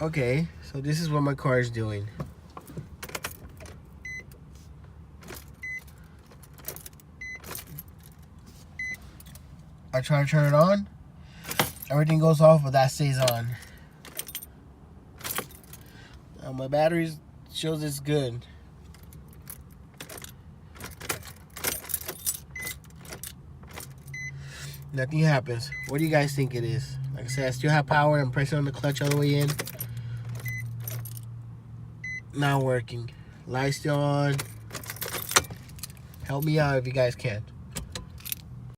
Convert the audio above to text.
Okay, so this is what my car is doing. I try to turn it on. Everything goes off, but that stays on. My battery shows it's good. Nothing happens. What do you guys think it is? Like I said, I still have power. I'm pressing on the clutch all the way in. Not working. Light still on. Help me out if you guys can.